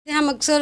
हम अक्सर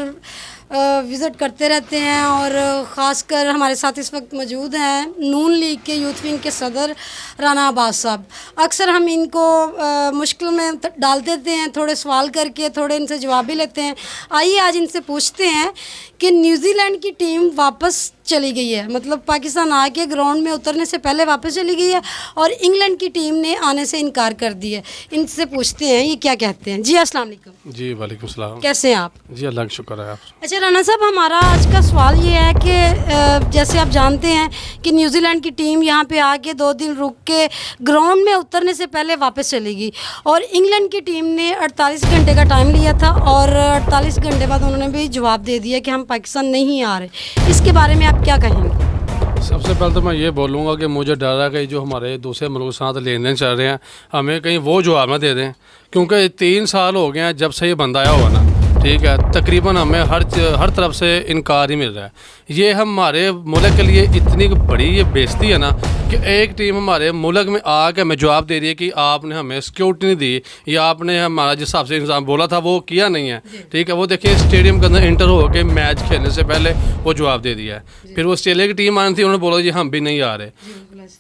विज़िट करते रहते हैं और ख़ासकर हमारे साथ इस वक्त मौजूद हैं नून लीग के यूथ विंग के सदर राना अब्बास साहब। अक्सर हम इनको मुश्किल में डाल देते हैं, थोड़े सवाल करके थोड़े इनसे जवाब भी लेते हैं। आइए आज इनसे पूछते हैं कि न्यूजीलैंड की टीम वापस चली गई है, मतलब पाकिस्तान आके ग्राउंड में उतरने से पहले वापस चली गई है और इंग्लैंड की टीम ने आने से इनकार कर दिया है। इनसे पूछते हैं ये क्या कहते हैं। जी अस्सलाम वालेकुम। जी वालेकुम सलाम। कैसे हैं आप? जी अल्लाह का शुक्र है। आप? अच्छा राना साहब, हमारा आज का सवाल ये है कि जैसे आप जानते हैं कि न्यूजीलैंड की टीम यहाँ पे आके 2 दिन रुक के ग्राउंड में उतरने से पहले वापस चली गई और इंग्लैंड की टीम ने 48 घंटे का टाइम लिया था और 48 घंटे बाद उन्होंने भी जवाब दे दिया कि हम पाकिस्तान नहीं आ रहे। इसके बारे में आप क्या कहेंगे? सबसे पहले तो मैं ये बोलूँगा कि मुझे डर है कि जो हमारे दूसरे मुल्क के साथ लेन देन चल रहे हैं हमें कहीं वो जवाब ना दे दें, क्योंकि 3 साल हो गए हैं जब से ये बंदा आया हुआ ना, ठीक है, तकरीबन हमें हर तरफ से इनकार ही मिल रहा है। ये हमारे मुल्क के लिए इतनी बड़ी ये बेइज्जती है ना कि एक टीम हमारे मुल्क में आके हमें जवाब दे रही है कि आपने हमें सिक्योरिटी नहीं दी या आपने हमारा जिस हिसाब से इंसान बोला था वो किया नहीं है, ठीक है। वो देखिए स्टेडियम के अंदर इंटर हो के मैच खेलने से पहले वो जवाब दे दिया है। फिर वो ऑस्ट्रेलिया की टीम आनी थी, उन्होंने बोला जी हम भी नहीं आ रहे।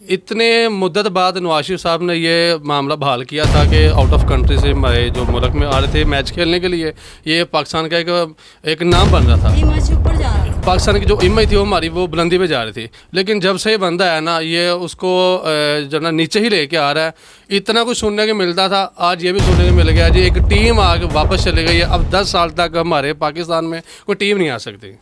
इतने मुद्दत बाद नवाज शरीफ साहब ने ये मामला बहाल किया था कि आउट ऑफ कंट्री से हमारे जो मुल्क में आ रहे थे मैच खेलने के लिए, ये पाकिस्तान का एक नाम बन रहा था, ऊपर जा रहा है। पाकिस्तान की जो इमेज थी वो हमारी वो बुलंदी पे जा रही थी। लेकिन जब से ये बंदा है ना ये उसको जो ना नीचे ही लेके आ रहा है। इतना कुछ सुनने को मिलता था, आज ये भी सुनने को मिल गया जी एक टीम आके वापस चली गई है। अब 10 साल तक हमारे पाकिस्तान में कोई टीम नहीं आ सकती।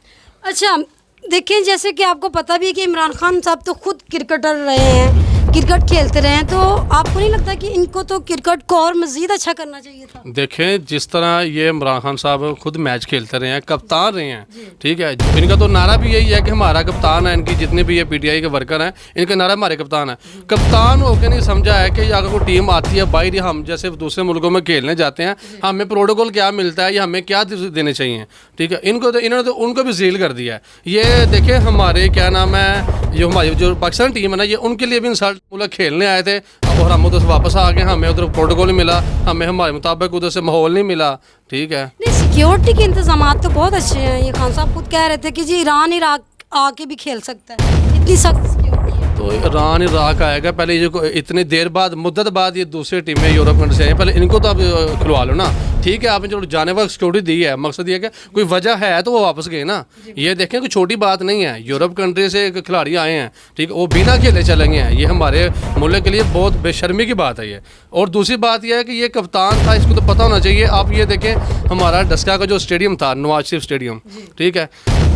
अच्छा देखिए, जैसे कि आपको पता भी है कि इमरान खान साहब तो खुद क्रिकेटर रहे हैं, क्रिकेट खेलते रहे हैं, तो आपको नहीं लगता कि इनको तो क्रिकेट को और मज़ीद अच्छा करना चाहिए था? देखें जिस तरह ये इमरान खान साहब खुद मैच खेलते रहे हैं, कप्तान रहे हैं, ठीक है, इनका तो नारा भी यही है कि हमारा कप्तान है। इनकी जितने भी ये पीटीआई के वर्कर हैं इनका नारा हमारे कप्तान है। कप्तान होकर नहीं समझा है कि अगर कोई टीम आती है बाहर, हम जैसे दूसरे मुल्कों में खेलने जाते हैं हमें प्रोटोकॉल क्या मिलता है या हमें क्या देने चाहिए, ठीक है। इन्होंने तो उनको भी झील कर दिया है। ये देखिए हमारे क्या नाम है जो हमारी जो पाकिस्तान टीम है ना, ये उनके लिए भी इंसल्ट मुल्क खेलने आए थे और हम उधर से वापस आ गए, हमें उधर प्रोटोकॉल नहीं मिला, हमें हमारे मुताबिक उधर से माहौल नहीं मिला, ठीक है। नहीं, सिक्योरिटी के इंतजाम तो बहुत अच्छे हैं। ये खान साहब खुद कह रहे थे कि जी ईरान इराक आके भी खेल सकता है, इतनी सख्त सिक्योरिटी है। तो ईरान इराक आएगा पहले, ये जो इतनी देर बाद मुद्दत बाद ये दूसरी टीमें यूरोप कंट्री से आई, पहले इनको तो आप खिलवा लो ना, ठीक है। आपने जो जाने वक्त सिक्योरिटी दी है, मकसद ये है कि कोई वजह है तो वो वापस गए ना। ये देखें कोई छोटी बात नहीं है, यूरोप कंट्री से खिलाड़ी आए हैं, ठीक है, वो बिना खेले चले गए हैं। ये हमारे मुल्क के लिए बहुत बेशर्मी की बात है ये। और दूसरी बात यह है कि ये कप्तान था, इसको तो पता होना चाहिए। आप ये देखें हमारा डस्का का जो स्टेडियम था, नवाज शरीफ स्टेडियम, ठीक है,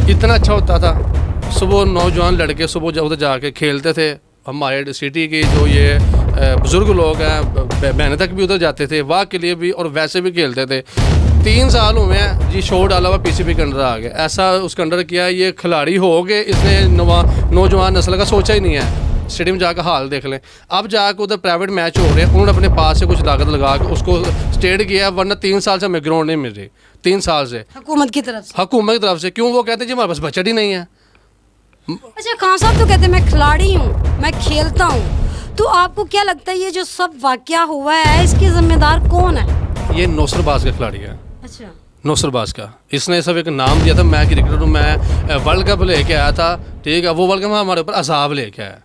इतना अच्छा होता था। सुबह नौजवान लड़के सुबह उधर जाके खेलते थे। हमारे सिटी के जो ये बुज़ुर्ग लोग हैं बहनें तक भी उधर जाते थे, वाह के लिए भी और वैसे भी खेलते थे। 3 साल हुए हैं जी, शो डाला हुआ पीसीबी के अंडर आ गया, ऐसा उसके अंडर किया। ये खिलाड़ी हो गए, इसने नौजवान नस्ल का सोचा ही नहीं है। स्टेडियम जाकर हाल देख लें। अब जाकर उधर प्राइवेट मैच हो रहे हैं, उन्होंने अपने पास से कुछ लागत लगा के उसको स्टेट किया, वरना 3 साल से हमें ग्राउंड नहीं मिल रही। 3 साल से हुकूमत की तरफ से क्यों? वो कहते हैं जी हमारे पास बजट ही नहीं है। अच्छा खान साहब तो कहते हैं मैं खिलाड़ी हूँ, मैं खेलता हूँ, तो आपको क्या लगता है ये जो सब वाकया हुआ है इसके जिम्मेदार कौन है? ये नौसरबाज का खिलाड़ी है। अच्छा, नौसरबाज का इसने सब एक नाम दिया था, मैं क्रिकेटर हूँ, मैं वर्ल्ड कप लेके आया था, ठीक है। वो वर्ल्ड कप हमारे ऊपर अजाब लेके आया,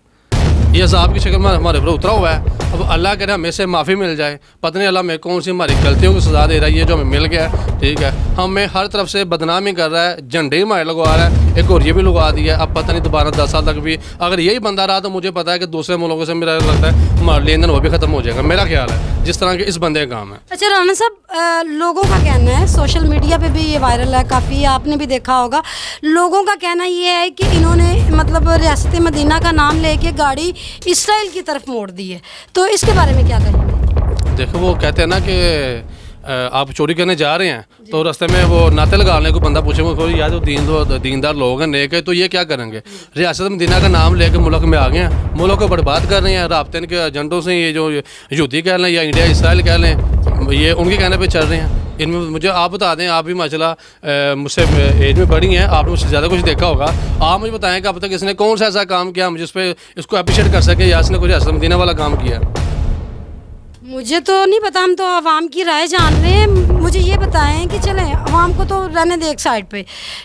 ये अजाब की शक्ल में हमारे ऊपर उतरा हुआ है। अब अल्लाह करे हमें से माफ़ी मिल जाए, पता नहीं अल्लाह में कौन सी हमारी गलतियों की सज़ा दे रहा है। ये जो हमें मिल गया है, ठीक है, हमें हर तरफ से बदनामी कर रहा है, झंडे ही हमारे लगवा रहा है, एक और ये भी लगवा दिया। अब पता नहीं दोबारा 10 साल तक भी अगर यही बंदा रहा तो मुझे पता है कि दूसरे मुल्कों से मेरा लगता है हमारा लेन देन वो भी ख़त्म हो जाएगा, मेरा ख्याल है, जिस तरह के इस बंदे का काम है। अच्छा राना साहब, लोगों का कहना है, सोशल मीडिया पे भी ये वायरल है काफ़ी, आपने भी देखा होगा, लोगों का कहना ये है कि इन्होंने मतलब रियासत मदीना का नाम लेके गाड़ी इसराइल की तरफ मोड़ दी है, तो इसके बारे में क्या कहेंगे? देखो वो कहते हैं ना कि आप चोरी करने जा रहे हैं तो रास्ते में वो नाते लगाने को बंदा पूछे वो यार जो दीनदार लोग हैं नेक है, तो ये क्या करेंगे? रियासत मदीना का नाम लेकर मुल्क में आ गए हैं, मुल्क को बर्बाद कर रहे हैं राब्ते के एजेंडों से। ये जो यहूदी कह लें या इंडिया इसराइल कह लें, ये उनके कहने पे चल रहे हैं। इनमें मुझे आप बता दें, आप भी माशाल्लाह मुझसे एज में बड़ी हैं, आपने मुझसे ज़्यादा कुछ देखा होगा, आप मुझे बताएं कि अब तक इसने कौन सा ऐसा काम किया जिस पर इसको अप्रिशिएट कर सके या इसने कोई रियासत मदीना वाला काम किया? मुझे तो नहीं पता, हम तो आवाम की राय जान रहे हैं। मुझे ये बताएं कि चलें, आवाम को तो रहने दें एक साइड पे,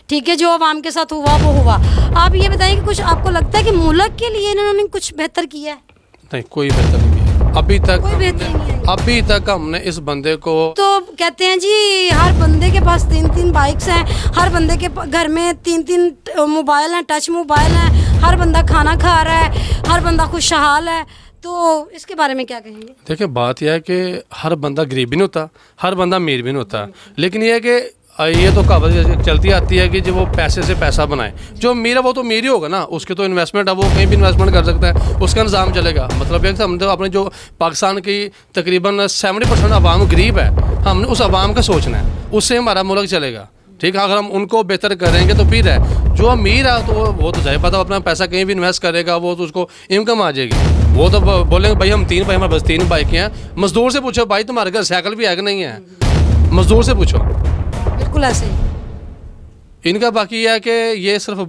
ठीक है, जो आवाम के साथ हुआ वो हुआ। आप ये बताएं कि कुछ आपको लगता है कि मुल्क के लिए इन्होंने कुछ बेहतर किया है? नहीं, कोई बेहतर नहीं किया अभी तक। कोई बेहतरी नहीं है। अभी तक हमने इस बंदे को तो कहते हैं जी हर बंदे के पास 3-3 बाइक्स हैं, हर बंदे के घर में 3-3 मोबाइल हैं, टच मोबाइल हैं, हर बंदा खाना खा रहा है, हर बंदा खुशहाल है। तो इसके बारे में क्या कहेंगे? देखिए, बात यह है कि हर बंदा गरीब भी नहीं होता, हर बंदा अमीर भी नहीं होता, लेकिन ये है कि ये तो कहावत चलती आती है कि जो वो पैसे से पैसा बनाए। जो अमीर है वो तो अमीर ही होगा ना, उसके तो इन्वेस्टमेंट है, वो कहीं भी इन्वेस्टमेंट कर सकता है, उसका निज़ाम चलेगा। मतलब एक हम तो अपने जो पाकिस्तान की तकरीबन 70% आवाम गरीब है, हमने उस आवाम का सोचना है, उससे हमारा मुल्क चलेगा। ठीक है, अगर हम उनको बेहतर करेंगे तो फिर है। जो अमीर है तो वो तो जाहिर पता अपना पैसा कहीं भी इन्वेस्ट करेगा, वो तो उसको इनकम आ जाएगी। वो तो बोलेंगे भाई हम 3 भाई, हमारे पास 3 बाइकें हैं। मजदूर से पूछो भाई तुम्हारे घर साइकिल भी है कि नहीं है, मजदूर से पूछो। बिल्कुल ऐसे ही इनका बाकी यह है कि ये सिर्फ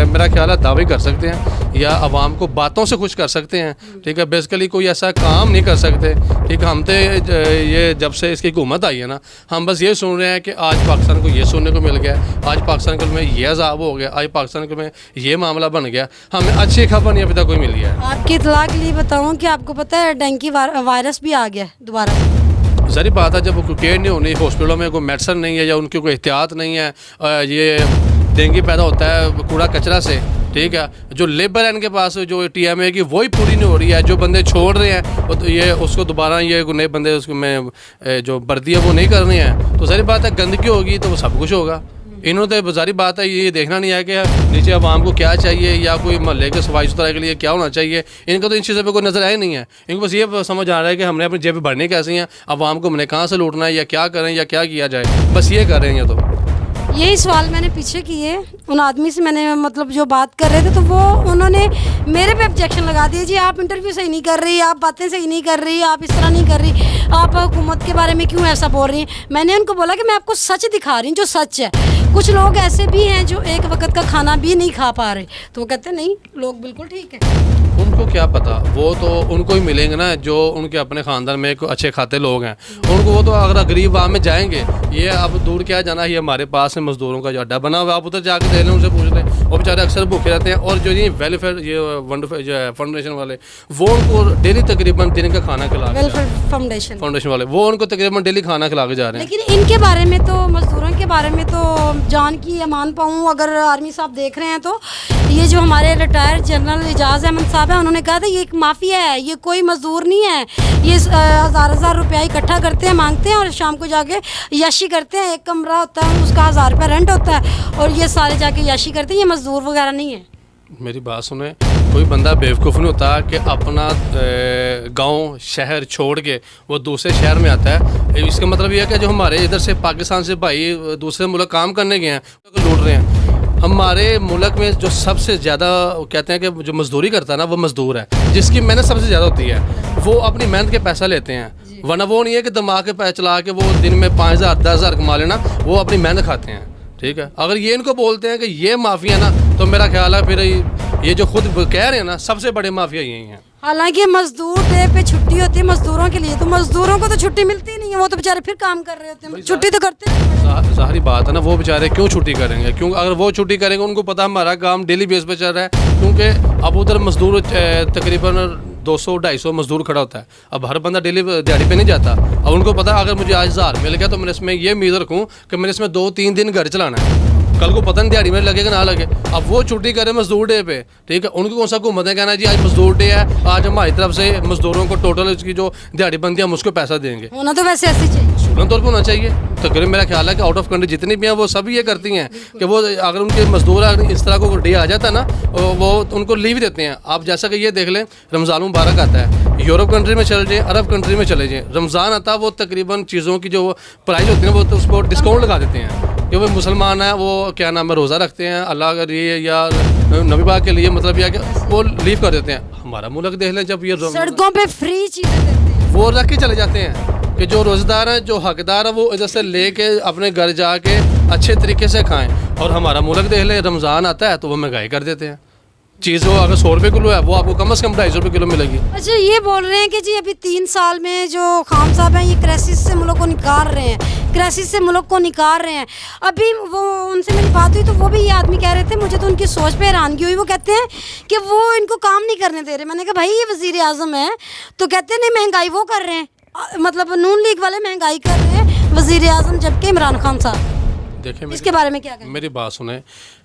मेरा ख्याल है दावे कर सकते हैं या आवाम को बातों से खुश कर सकते हैं। ठीक है, बेसिकली कोई ऐसा काम नहीं कर सकते। ठीक है, हम तो ये जब से इसकी हुकूमत आई है ना, हम बस ये सुन रहे हैं कि आज पाकिस्तान को ये सुनने को मिल गया, आज पाकिस्तान को में ये अजाब हो गया, आज पाकिस्तान को में ये मामला बन गया। हमें अच्छी खबर नहीं अभी तक कोई मिली है। आपकी इतला के लिए बताऊँ कि आपको पता है डेंगू वायरस भी आ गया दोबारा। ज़ाहिर बात है, जब वो केयर नहीं होनी, हॉस्पिटलों में कोई मेडिसिन नहीं है या उनकी कोई एहतियात नहीं है, ये डेंगू पैदा होता है कूड़ा कचरा से। ठीक है, जो लेबर है इनके पास जो TMA की वही पूरी नहीं हो रही है, जो बंदे छोड़ रहे हैं तो ये उसको दोबारा ये नए बंदे उसको में जो भर्ती है वो नहीं कर रहे हैं। तो ज़ाहिर बात है गंदगी होगी तो वो सब कुछ होगा। इन्होंने तो ज़ाहिर बात है ये देखना नहीं है कि नीचे आवाम को क्या चाहिए या कोई महल्ले के सफाई सुथराई के लिए क्या होना चाहिए। इनको तो इन चीज़ों पे कोई नज़र आया नहीं है। इनको बस ये समझ आ रहा है कि हमने अपनी जेब भरनी कैसी हैं, आवाम को हमने कहाँ से लूटना है या क्या करें या क्या किया जाए, बस ये कर रहे हैं। ये तो यही सवाल मैंने पीछे किए उन आदमी से, मैंने मतलब जो बात कर रहे थे तो वो उन्होंने मेरे पे ऑब्जेक्शन लगा दिया, जी आप इंटरव्यू सही नहीं कर रही, आप बातें सही नहीं कर रही, आप इस तरह नहीं कर रही, आप हुकूमत के बारे में क्यों ऐसा बोल रही हैं। मैंने उनको बोला कि मैं आपको सच दिखा रही हूँ जो सच है। कुछ लोग ऐसे भी हैं जो एक वक्त का खाना भी नहीं खा पा रहे, तो वो कहते नहीं लोग बिल्कुल ठीक है। उनको क्या पता, वो तो उनको ही मिलेंगे ना जो उनके अपने ख़ानदान में अच्छे खाते लोग हैं। उनको वो तो अगर गरीब आवाम में जाएंगे, ये अब दूर क्या जाना, ये हमारे पास है मज़दूरों का जो अड्डा बना हुआ, आप उधर जाकर देख लें, उनसे पूछ लें। और बेचारे अक्सर भूखे रहते हैं। और जो ये वेलफेयर ये वंडरफेयर जो है फाउंडेशन वाले, वो उनको डेली तकरीबन दिन का खाना खिला फाउंडेशन वाले, वो उनको तकरीबन डेली खाना खिला के जा रहे हैं। लेकिन इनके बारे में तो, मजदूरों के बारे में तो जान की अमान पाऊँ, अगर आर्मी साहब देख रहे हैं तो ये जो हमारे रिटायर्ड जनरल एजाज अहमद साहब हैं, उन्होंने कहा था ये एक माफिया है, ये कोई मजदूर नहीं है, ये हज़ार रुपया इकट्ठा करते हैं, मांगते हैं और शाम को जाके याशी करते हैं। एक कमरा होता है उसका 1000 रुपया रेंट होता है और ये सारे जाके याशी करते हैं, ये मजदूर वगैरह नहीं है। मेरी बात सुने, कोई बंदा बेवकूफ़ नहीं होता कि अपना गांव शहर छोड़ के वो दूसरे शहर में आता है। इसका मतलब ये है कि जो हमारे इधर से पाकिस्तान से भाई दूसरे मुल्क काम करने गए हैं, लूट रहे हैं। हमारे मुल्क में जो सबसे ज़्यादा कहते हैं कि जो मजदूरी करता है ना, वो मजदूर है जिसकी मेहनत सबसे ज़्यादा होती है। वो अपनी मेहनत के पैसा लेते हैं, वरना वो नहीं है कि दिमाग के पैसे चला के वो दिन में 5000 10,000 कमा लेना, वो अपनी मेहनत खाते हैं। ठीक है, अगर ये इनको बोलते हैं कि ये माफिया ना, तो मेरा ख्याल है फिर ये जो खुद कह रहे हैं ना, सबसे बड़े माफिया यही हैं। हालांकि मजदूर डे पे छुट्टी होती है मजदूरों के लिए, तो मजदूरों को तो छुट्टी मिलती नहीं है, वो तो बेचारे फिर काम कर रहे होते हैं, छुट्टी तो करते हैं। सारी बात है ना, वो बेचारे क्यों छुट्टी करेंगे? क्यों? अगर वो छुट्टी करेंगे, उनको पता हमारा काम डेली बेस पे चल रहा है। क्योंकि अब उधर मजदूर तकरीबन 200-250 मजदूर खड़ा होता है। अब हर बंदा डेली दिहाड़ी पे नहीं जाता। अब उनको पता अगर मुझे आज 1000 मिल गया तो मैंने इसमें ये उम्मीद रखूँ कि मैंने इसमें 2-3 दिन घर चलाना है, कल को पता नहीं दिहाड़ी में लगेगा ना लगे। अब वो छुट्टी करें मजदूर डे पे, ठीक है, उनको कौन सा हुकूमत है कहना जी आज मजदूर डे है, आज हमारी तरफ से मजदूरों को टोटल इसकी जो दिहाड़ी बनती है हम उसको पैसा देंगे। होना तो वैसे ऐसे चाहिए, सूरन तौर पर होना चाहिए। तो मेरा ख्याल है कि आउट ऑफ कंट्री जितनी भी हैं वो सभी ये करती हैं कि वो अगर उनके मजदूर इस तरह को डे आ जाता है ना, वो उनको लीव देते हैं। आप जैसा कि ये देख लें, रमज़ान मुबारक आता है, यूरोप कंट्री में चले जाएँ, अरब कंट्री में चले जाएँ, रमज़ान आता है, वो तकरीबन चीज़ों की जो प्राइस होती है वो तो उसको डिस्काउंट लगा देते हैं। कि वो मुसलमान है, वो क्या नाम है, रोज़ा रखते हैं अल्लाह के लिए या नबी पाक के लिए, मतलब यह कि वो लीव कर देते हैं। हमारा मुल्क देख लें, जब ये सड़कों पे फ्री चीज़ें देते हैं, वो रख के चले जाते हैं कि जो रोज़ेदार हैं, जो हकदार है, वो इधर से लेके अपने घर जाके अच्छे तरीके से खाएं। और हमारा मुल्क देख लें, रमज़ान आता है तो वो महंगाई कर देते हैं। चीज़ वो अगर 100 रुपये किलो है वो आपको कम से कम 250 रुपये किलो मिलेगी। अच्छा, ये बोल रहे हैं कि जी अभी 3 साल में जो खान साहब हैं ये क्राइसिस से मुल्क को निकाल रहे हैं, क्राइसिस से मुल्क को निकाल रहे हैं। अभी वो उनसे मेरी बात हुई तो वो भी ये आदमी कह रहे थे, मुझे तो उनकी सोच पे हैरानगी हुई। वो कहते हैं कि वो इनको काम नहीं करने दे रहे। मैंने कहा भाई ये वज़ीर आज़म है, तो कहते हैं नहीं महंगाई वो कर रहे हैं, मतलब नून लीग वाले महंगाई कर रहे हैं, वज़ीर आज़म जबकि इमरान खान साहब। देखिए इसके बारे में क्या कहें? मेरी बात सुने,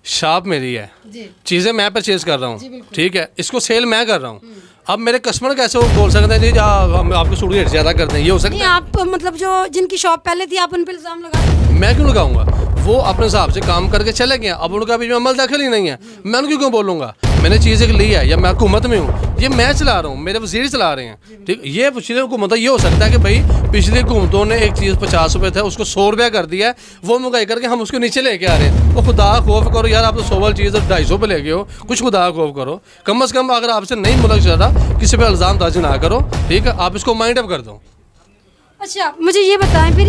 शॉप मेरी है, जी चीज़ें मैं परचेज कर रहा जी, हूँ, बिल्कुल। ठीक है, इसको सेल मैं कर रहा हूँ। अब मेरे कस्टमर कैसे वो बोल सकते हैं जी हम आपको सूट रेट ज़्यादा कर दें, ये हो नहीं, सकता है? आप मतलब जो जिनकी शॉप पहले थी आप उन पर इल्ज़ाम लगा सकते हैं। मैं क्यों लगाऊंगा? वो अपने हिसाब से काम करके चले गए, अब उनका भी अमल दखल ही नहीं है, मैं उनको क्यों बोलूँगा? मैंने चीज़ एक ली है या मैं हुकूमत में हूँ, ये मैं चला रहा हूँ, मेरे वज़ीर चला रहे हैं, ठीक। ये पिछली हुकूमत ये हो सकता है कि भाई पिछली हुकूमतों ने एक चीज़ 50 रुपये था उसको 100 रुपया कर दिया है, वो महंगाई करके हम उसको नीचे लेके आ रहे हैं। वो खुदा खौफ करो यार, आप तो 100 वाली चीज़ 250 पे ले गए हो, कुछ खुदा खौफ करो। कम से कम अगर आपसे नहीं मुल्क चल रहा, किसी पे इल्ज़ाम ताजी ना करो, ठीक है, आप इसको माइंड अप कर दो। अच्छा, मुझे ये बताएं फिर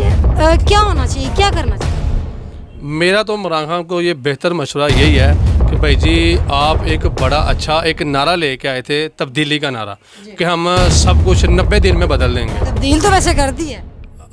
क्या होना चाहिए, क्या करना चाहिए? मेरा तो इमरान खान को ये बेहतर मशवरा यही है कि भाई जी आप एक बड़ा अच्छा एक नारा लेके आए थे, तब्दीली का नारा, कि हम सब कुछ 90 दिन में बदल देंगे। तब्दील तो वैसे कर दी है।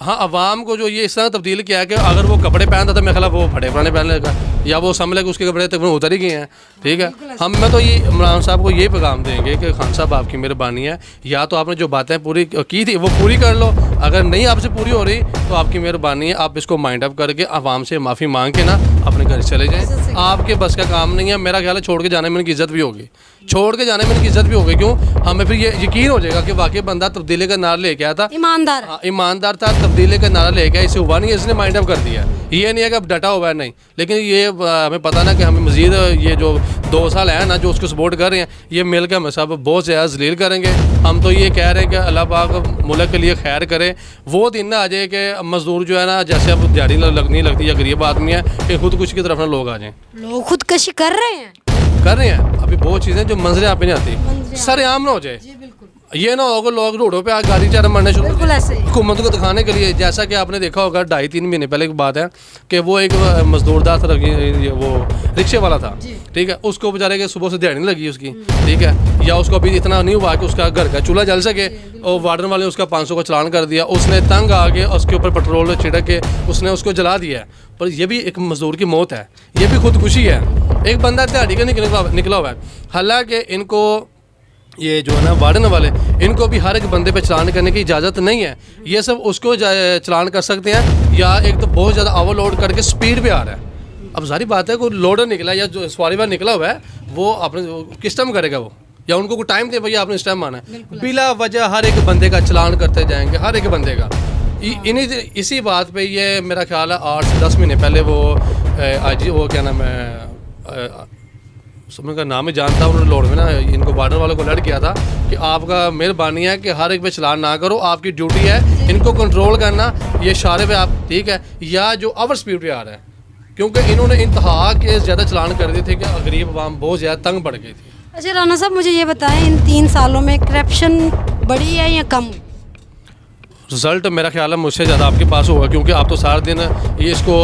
हाँ, अवाम को जो ये इस तरह तब्दील किया है कि अगर वो कपड़े पहनता था मेरे ख्याल वो फटे पुराने पहन लेगा, या वो समझ लेगा उसके कपड़े तकरीबन उतर ही गए हैं, ठीक है। हम मैं तो ये इमरान साहब को यही पैगाम देंगे कि खान साहब आपकी मेहरबानी है, या तो आपने जो बातें पूरी की थी वो पूरी कर लो, अगर नहीं आपसे पूरी हो रही तो आपकी मेहरबानी है, आप इसको माइंड अप करके आवाम से माफ़ी मांग के ना अपने घर चले जाएँ। आपके बस का काम नहीं है, मेरा ख्याल है छोड़ के जाने में इनकी इज्जत भी होगी, छोड़ के जाने में इनकी इज्जत भी होगी। क्यों? हमें फिर ये यकीन हो जाएगा कि वाकई बंदा तब्दीली का नारा लेके आया था, ईमानदार। हाँ, ईमानदार था, तब्दीली का नारा लेके आया, इसे हुआ नहीं है, इसने माइंड अप कर दिया। ये नहीं है कि अब डटा हुआ है, नहीं, लेकिन ये हमें पता ना कि हमें मज़ीद ये जो 2 साल है ना जो उसको सपोर्ट कर रहे हैं, ये मिल के हमें सब बहुत ज़्यादा जलील करेंगे। हम तो ये कह रहे हैं कि अल्लाह पाक मुल्क के लिए खैर करे, वो दिन ना आ जाए कि मज़दूर जो है ना, जैसे अब दिहाड़ी लगनी लगती है, गरीब आदमी है, कि खुदकुशी की तरफ ना लोग आ जाएँ। लोग खुदकशी कर रहे हैं, कर रहे हैं, अभी बहुत चीज़ें जो मंजरें आप नहीं आती, मंजरें सरेआम ना हो जाए। जी बिल्कुल, ये ना होगा लोग रोडों पे आग गाड़ी चारा मरने शुरू बिल्कुल ऐसे ही। हुकूमत को दिखाने के लिए। जैसा कि आपने देखा होगा 2.5-3 महीने पहले की बात है कि वो एक मजदूरदार था, वो रिक्शे वाला था, ठीक है, उसको बेचारे के सुबह से दिहाड़ी नहीं लगी उसकी, ठीक है, या उसको अभी इतना नहीं हुआ कि उसका घर का चूल्हा जल सके, और वार्डन वाले उसका 500 का चालान कर दिया, उसने तंग आके उसके ऊपर पेट्रोल छिड़क के उसने उसको जला दिया है। पर ये भी एक मजदूर की मौत है, ये भी खुदकुशी है, एक बंदा दिहाड़ी का निकला हुआ है। हालांकि इनको ये जो है ना वार्डन वाले, इनको भी हर एक बंदे पे चलान करने की इजाज़त नहीं है, ये सब उसको चलान कर सकते हैं, या एक तो बहुत ज़्यादा ओवरलोड करके स्पीड पे आ रहा है। अब सारी बात है, कोई लोडर निकला या जो सवारी वाला निकला हुआ है वो अपने किस टाइम करेगा वो, या उनको कोई टाइम दे भैया आपने इस टाइम आना है, बिला वजह हर एक बंदे का चलान करते जाएंगे, हर एक बंदे का। इसी बात पे ये मेरा ख्याल है 8 से 10 महीने पहले वो क्या नाम है, सुबह का नाम ही जानता हूँ, उन्होंने लोड में ना इनको वार्डन वालों को लड़ किया था कि आपका मेहरबानी है कि हर एक पे चलान ना करो, आपकी ड्यूटी है इनको कंट्रोल करना, ये इशारे पे आप, ठीक है, या जो ओवर स्पीड पे आ रहा है, क्योंकि इन्होंने इंतहा के ज़्यादा चलान कर दिए थे कि गरीब आवाम बहुत ज़्यादा तंग पड़ गई थी। अच्छा राना साहब, मुझे ये बताएं इन 3 सालों में करप्शन बढ़ी है या कम? रिज़ल्ट मेरा ख्याल है मुझसे ज़्यादा आपके पास होगा, क्योंकि आप तो सारा दिन ये इसको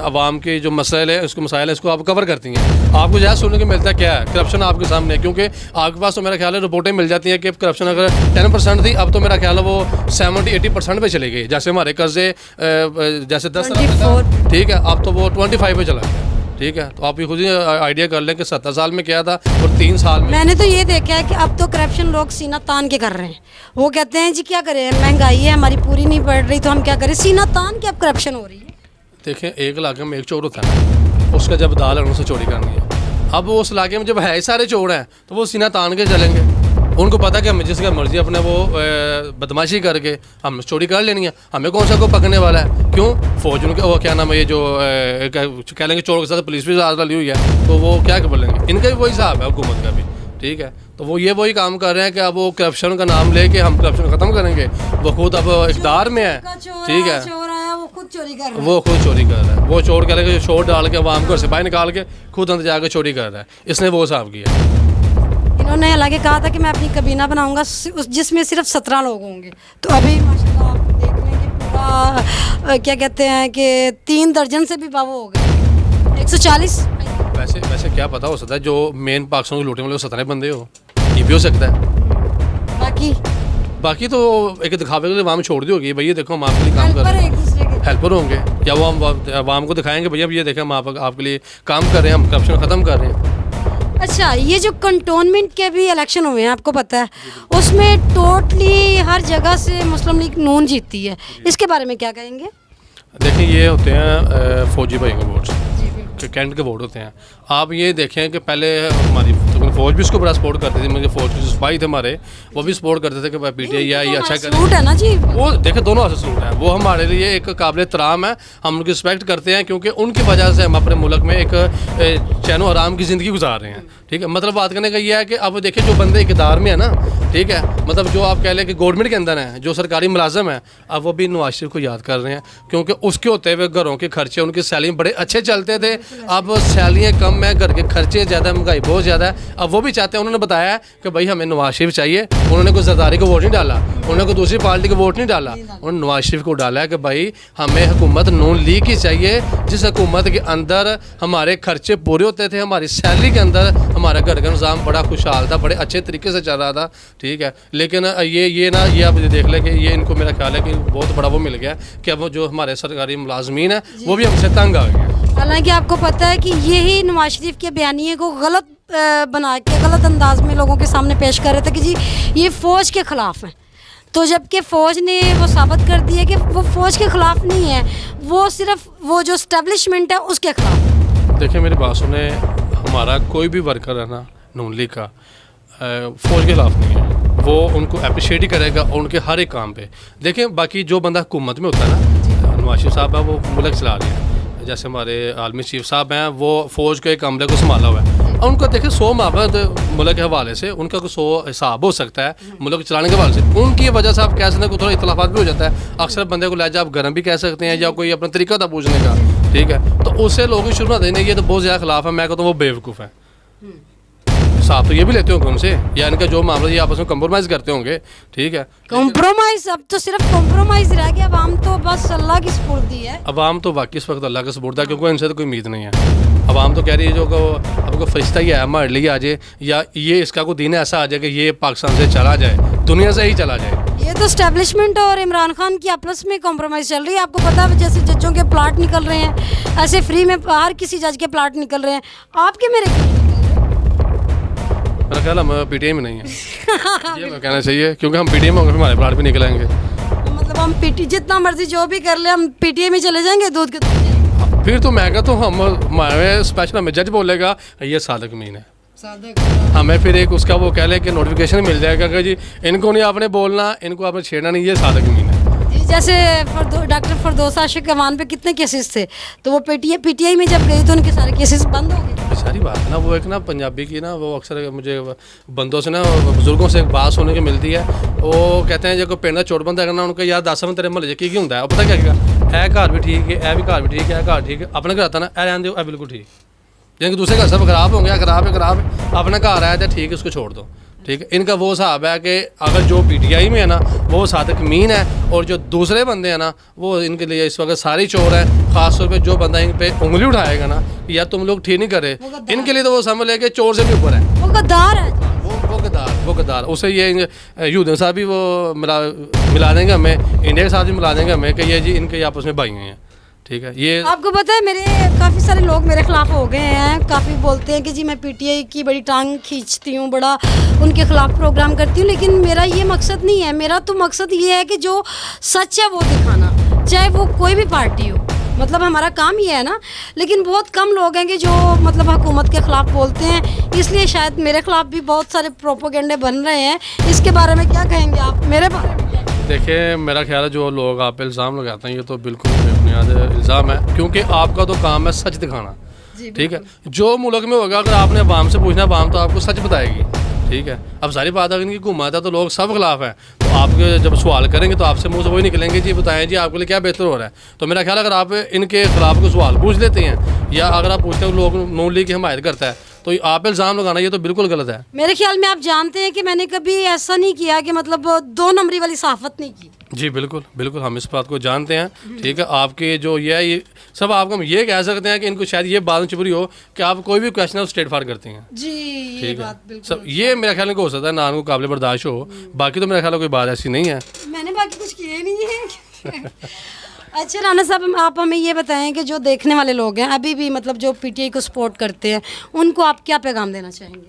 आवाम के जो मसाइल है इसको आप कवर करती हैं, आपको ज़्यादा सुनने को मिलता है क्या है करप्शन आपके सामने है, क्योंकि आपके पास तो मेरा ख्याल है रिपोर्टें मिल जाती हैं कि करप्शन अगर 10% थी, अब तो मेरा ख्याल है वो 70-80% पे चली गई। जैसे हमारे कर्जे जैसे 10 साल, ठीक है, अब तो वो 25 पे चला गया, ठीक है। तो आप ये खुद ही आइडिया कर लें कि 70 साल में क्या था और 3 साल में। मैंने तो ये देखा है कि अब तो करप्शन लोग सीना तान के कर रहे हैं, वो कहते हैं जी क्या करें, महंगाई है हमारी पूरी नहीं पड़ रही तो हम क्या करें, सीना तान के अब करप्शन हो रही है। देखें, एक इलाके में एक चोर होता है, उसका जब दाल है उनसे चोरी करनी है, अब उस इलाके में जब है सारे चोर हैं तो वो सीना तान के चलेंगे, उनको पता कि हमें जिसका मर्जी अपने वो बदमाशी करके हम चोरी कर लेनी है, हमें कौन सा को पकड़ने वाला है। क्यों? फौज उनके वो क्या नाम है, ये जो कह लेंगे चोर के साथ पुलिस भी ज़्यादा ली हुई है, तो वो क्या बोलेंगे, इनका भी वही हिसाब है हुकूमत का भी, ठीक है। तो वो ये वही काम कर रहे हैं कि अब वो करप्शन का नाम लेके हम करप्शन ख़त्म करेंगे, वो खुद अब इक़्तिदार में है, ठीक है, वो खुद चोरी कर रहा है, वो खुद चोरी कर रहा है, वो चोर करेंगे शोर डाल के आवाम को सिपाही निकाल के खुद अंदर जाकर चोरी कर रहा है, इसने वो हिसाब किया। इन्होंने हालांकि कहा था कि मैं अपनी कबीना बनाऊंगा जिसमें सिर्फ 17 लोग होंगे, तो अभी माशाल्लाह आप देख लें कि पूरा क्या कहते हैं कि 3 दर्जन से भी बाबू हो गए, 140 वैसे वैसे क्या पता हो सकता है जो मेन पाकिस्तान को लूटने वाले वो 17 बंदे हो, ये भी हो सकता है। बाकी बाकी तो एक दिखावे के लिए वाम छोड़ दी होगी, भैया देखो हम आपके लिए काम कर हेल्पर रहे है एक दूसरे के। हैं, हेल्पर होंगे, या वो हम वाम को दिखाएंगे भैया ये देखें हम आपके लिए काम कर रहे हैं, हम करप्शन ख़त्म कर रहे हैं। अच्छा, ये जो कंटोनमेंट के भी इलेक्शन हुए हैं आपको पता है, उसमें टोटली हर जगह से मुस्लिम लीग नून जीतती है, इसके बारे में क्या कहेंगे? देखिए ये होते हैं फौजी भाई के वोट, कैंट के वोट होते हैं। आप ये देखें कि पहले हमारी फौज भी इसको बड़ा सपोर्ट करती थी, मुझे फौज के जो सिपाही थे हमारे वो भी सपोर्ट करते थे कि भाई पीटीआई या ये अच्छा करे। सूट है ना जी, वो देखे दोनों हाथ से सूट है, वो हमारे लिए एक काबिल तराम है, हम उनकी रिस्पेक्ट करते हैं क्योंकि उनकी वजह से हम अपने मुल्क में एक चैनो आराम की ज़िंदगी गुजार रहे हैं। ठीक है, मतलब बात करने का ये है कि अब देखिए जो बंदे इक़्तिदार में है ना, ठीक है, मतलब जो आप कह लें कि गवर्नमेंट के अंदर हैं, जो सरकारी मुलाजम है, अब वो भी नवाज शरीफ को याद कर रहे हैं क्योंकि उसके होते हुए घरों के खर्चे, उनकी सैलरी बड़े अच्छे चलते थे, अब सैलरियाँ कम है, घर के खर्चे ज़्यादा, महंगाई बहुत ज़्यादा है। अब वो भी चाहते हैं, उन्होंने बताया कि भाई हमें नवाज शरीफ चाहिए, उन्होंने कोई जरदारी को वोट नहीं डाला, उन्होंने कोई दूसरी पार्टी को वोट नहीं डाला, उन्होंने नवाज शरीफ को डाला है कि भाई हमें हुकूमत नून लीग की चाहिए, जिस हुकूमत के अंदर हमारे खर्चे पूरे होते थे, हमारी सैलरी के अंदर हमारा घर का निज़ाम बड़ा खुशहाल था, बड़े अच्छे तरीके से चल रहा था। ठीक है, लेकिन ये आप देख लें कि ये इनको मेरा ख्याल है कि बहुत बड़ा वो मिल गया कि अब जो हमारे सरकारी मुलाजमीन है वो भी हमसे तंग आ गए। हालांकि आपको पता है कि यही नवाज शरीफ के बयानिए को गलत बना के गलत अंदाज में लोगों के सामने पेश कर रहे थे कि जी ये फ़ौज के ख़िलाफ़ है, तो जबकि फ़ौज ने वो साबित कर दिया कि वो फ़ौज के ख़िलाफ़ नहीं है, वो सिर्फ वो जो इस्टेब्लिशमेंट है उसके ख़िलाफ़। देखिए मेरी बात सुने, हमारा कोई भी वर्कर है ना नून लीग का फ़ौज के खिलाफ नहीं है, वो उनको अप्रिशिएट ही करेगा और उनके हर एक काम पे। देखें बाकी जो बंदा हुकूमत में होता है ना, नवाज शरीफ साहब है वो मुल्क चला रहे हैं, जैसे हमारे आलमी चीफ साहब हैं वो फ़ौज के एक अमले को संभाला हुआ है, और उनको देखिए 100 मोहब्बत मुल्क के हवाले से, उनका कोई 100 हिसाब हो सकता है मुल्क चलाने के हवाले से, उनकी वजह से आप कह सकते हैं को थोड़ा इख्तलाफात भी हो जाता है। अक्सर बंदे को लहजा आप गर्म भी कह सकते हैं या कोई अपना तरीका था पूछने का, ठीक है, तो उससे लोग शुरू ना देने ये तो बहुत ज़्यादा खिलाफ है, मैं कहता हूँ वो बेवकूफ़ है। साथ तो ये भी लेते होंगे उनसे, या इनका जो मामला ये आपस में कंप्रोमाइज़ करते होंगे। ठीक है, कॉम्प्रोमाइज़, अब तो सिर्फ कॉम्प्रोमाइज़ रह गया, अवाम तो बस अल्लाह की सुपुर्दी है। अवाम तो वाकई इस वक्त अल्लाह का सुपुर्द है क्योंकि इनसे तो कोई उम्मीद नहीं है। अवाम तो कह रही है जो को अब कोई फरिश्ता ही है हमारे लिए आ जाए, या ये इसका कोई दिन ऐसा आ जाए कि ये पाकिस्तान से चला जाए, दुनिया से ही चला जाए। ये तो स्टैब्लिशमेंट और इमरान खान की आपस में कॉम्प्रोमाइज़ चल रही है। आपको पता है जैसे जजों के प्लाट निकल रहे हैं, ऐसे फ्री में हर किसी जज के प्लाट निकल रहे हैं, आपके मेरे क्यों निकल रहे हैं? मेरा ख्याल हम पीटीआई में नहीं है ये मैं कहना चाहिए, क्योंकि हम पीटीआई में होंगे हमारे प्लाट भी निकलेंगे। तो मतलब हम जितना मर्जी जो भी कर ले हम पीटीआई में चले जाएंगे, दूध के दूध जाएंगे। फिर तो मैं कहता हूँ हम हमारे स्पेशल हमें जज बोलेगा ये सादक मीन है, हमें फिर एक उसका वो कह लें कि नोटिफिकेशन मिल जाएगा कि जी इनको नहीं आपने बोलना, इनको आपने छेड़ना नहीं, ये सादक मीन है। जैसे डॉक्टर फरदौस आशिक अवान पे कितने केसेस थे, तो वो पीटीआई में जब गई तो उनके सारे केसेस बंद हो गए। सारी बात है ना, वो एक ना पंजाबी की ना, वो अक्सर मुझे बंदों से ना बुजुर्गों से एक बात सुनने की मिलती है, वो कहते हैं जो कोई पिंड का चोट बंदा करना उनको यार 10 तेरे महल की होंगे, और पता क्या क्या है, घर भी ठीक है, भी घर भी ठीक है, घर ठीक है, अपने घर आता ना रहने दो बिल्कुल ठीक, जिनके दूसरे घर सब खराब होंगे, खराब है, अपने घर आया तो ठीक है उसको छोड़ दो। ठीक है, इनका वो हिसाब है कि अगर जो पीटीआई में है ना वो सादक मीन है, और जो दूसरे बंदे हैं ना वो इनके लिए इस वक्त सारी चोर है। खासतौर पे जो बंदा इन पे उंगली उठाएगा ना या तुम लोग ठीक नहीं कर रहे, इनके लिए तो वो समझ ले कि चोर से भी ऊपर है, वो गद्दार है, वो गद्दार। उसे ये यूदन साहब भी वो मिला देंगे हमें, इंडिया के साथ भी मिला देंगे हमें कि ये जी इनके आपस में भाई हैं। ठीक है, ये आपको पता है मेरे काफ़ी सारे लोग मेरे खिलाफ हो गए हैं, काफ़ी बोलते हैं कि जी मैं पीटीआई की बड़ी टांग खींचती हूँ, बड़ा उनके खिलाफ प्रोग्राम करती हूँ, लेकिन मेरा ये मकसद नहीं है। मेरा तो मकसद ये है कि जो सच है वो दिखाना, चाहे वो कोई भी पार्टी हो, मतलब हमारा काम ये है ना। लेकिन बहुत कम लोग हैं कि जो मतलब हुकूमत के ख़िलाफ़ बोलते हैं, इसलिए शायद मेरे खिलाफ भी बहुत सारे प्रोपोगेंडे बन रहे हैं। इसके बारे में क्या कहेंगे आप, मेरे बारे में? देखिए मेरा ख्याल है जो लोग आप पे इल्ज़ाम लगाते हैं ये तो बिल्कुल बेबुनियाद इल्ज़ाम है, क्योंकि आपका तो काम है सच दिखाना। ठीक है, जो मुल्क में होगा अगर आपने अवाम से पूछना, अवाम तो आपको सच बताएगी। ठीक है, अब सारी बात अगर इनकी हुकूमत है तो लोग सब खिलाफ हैं, तो आपके जब सवाल करेंगे तो आपसे मुँह से वही निकलेंगे जी बताएं जी आपके लिए क्या बेहतर हो रहा है। तो मेरा ख्याल अगर आप इनके खिलाफ को सवाल पूछ लेते हैं या अगर आप पूछते हैं लोग नून लीग की हमायत करता है तो आप इल्ज़ाम लगाना ये तो बिल्कुल गलत है। मेरे ख्याल में आप जानते हैं कि मैंने कभी ऐसा नहीं किया कि मतलब 2 नंबरी वाली सहाफ़त नहीं की। जी बिल्कुल बिल्कुल, हम इस बात को जानते हैं। ठीक है, आपके जो ये है, ये सब आपको हम ये कह सकते हैं कि इनको शायद ये बात चुप रही हो कि आप कोई भी क्वेश्चन है स्ट्रेट फॉरवर्ड करते हैं। जी, ये ठीक है, बात बिल्कुल सब ये मेरा ख्याल नहीं हो सकता ना को काबिल बर्दाश्त हो, बाकी तो मेरा ख्याल है कोई बात ऐसी नहीं है। मैंने बाकी कुछ किए नहीं है। अच्छा राना साहब, आप हमें ये बताएं कि जो देखने वाले लोग हैं अभी भी, मतलब जो पीटीआई को सपोर्ट करते हैं, उनको आप क्या पैगाम देना चाहेंगे?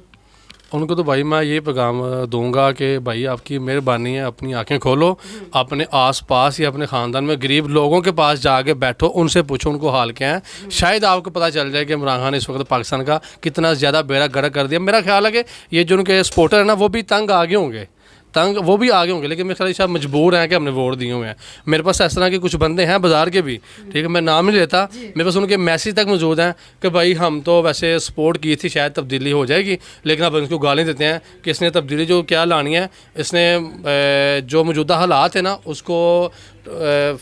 उनको तो भाई मैं ये पैगाम दूंगा कि भाई आपकी मेहरबानी है, अपनी आंखें खोलो, अपने आसपास या अपने ख़ानदान में गरीब लोगों के पास जाके बैठो, उनसे पूछो उनको हाल क्या है। शायद आपको पता चल जाए कि इमरान खान ने इस वक्त पाकिस्तान का कितना ज़्यादा बेड़ा गर्क कर दिया। मेरा ख्याल है कि ये जो उनके सपोर्टर हैं ना, वो भी तंग आगे होंगे, वो भी आगे होंगे, लेकिन मेरे ख्याल शायद मजबूर हैं कि हमने वोट दिए हुए हैं। मेरे पास इस तरह के कुछ बंदे हैं बाज़ार के भी, ठीक है, मैं नाम नहीं लेता, मेरे पास उनके मैसेज तक मौजूद हैं कि भाई हम तो वैसे सपोर्ट की थी, शायद तब्दीली हो जाएगी, लेकिन अब इनको गाली देते हैं कि इसने तब्दीली जो क्या लानी है, इसने जो मौजूदा हालात है ना उसको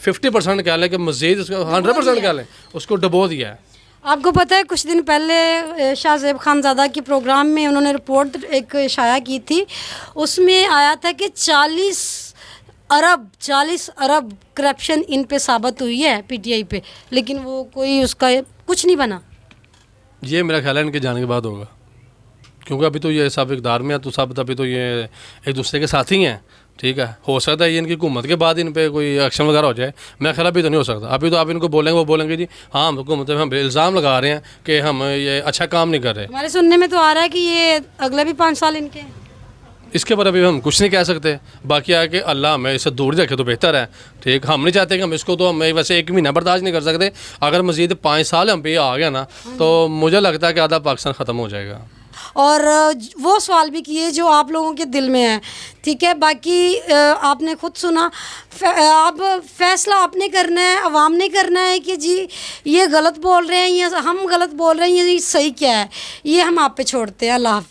50% कह लें कि मज़ीद उसको 100% कह लें, उसको डबो दिया है। आपको पता है कुछ दिन पहले शाहज़ेब खानज़ादा के प्रोग्राम में उन्होंने रिपोर्ट एक शाया की थी, उसमें आया था कि 40 अरब करप्शन इन पे साबित हुई है पीटीआई पे, लेकिन वो कोई उसका कुछ नहीं बना। ये मेरा ख्याल है इनके जाने के बाद होगा, क्योंकि अभी तो ये सब इक़्तिदार में है, तो सब अभी तो ये एक दूसरे के साथी हैं। ठीक है, हो सकता है ये इनकी हुकूमत के बाद इन पे कोई एक्शन वगैरह हो जाए, मेरा ख्याल अभी तो नहीं हो सकता। अभी तो आप इनको बोलेंगे, वो बोलेंगे जी हाँ हम हुकूमत में हम इल्ज़ाम लगा रहे हैं कि हम ये अच्छा काम नहीं कर रहे। हमारे सुनने में तो आ रहा है कि ये अगले भी 5 साल इनके हैं। इसके ऊपर अभी हम कुछ नहीं कह सकते, बाकी आके अल्लाह हमें इससे दूर रखे तो बेहतर है। ठीक, हम नहीं चाहते कि हम इसको, तो हम वैसे 1 महीना बर्दाश्त नहीं कर सकते, अगर मज़ीद 5 साल हम पे ये आ गया ना, तो मुझे लगता है कि आधा पाकिस्तान ख़त्म हो जाएगा। और वो सवाल भी किए जो आप लोगों के दिल में है, ठीक है। बाकी आपने खुद सुना, अब फैसला आपने करना है, अवाम ने करना है कि जी ये गलत बोल रहे हैं या हम गलत बोल रहे हैं, ये सही क्या है, ये हम आप पे छोड़ते हैं। अल्लाह हाफ़िज़।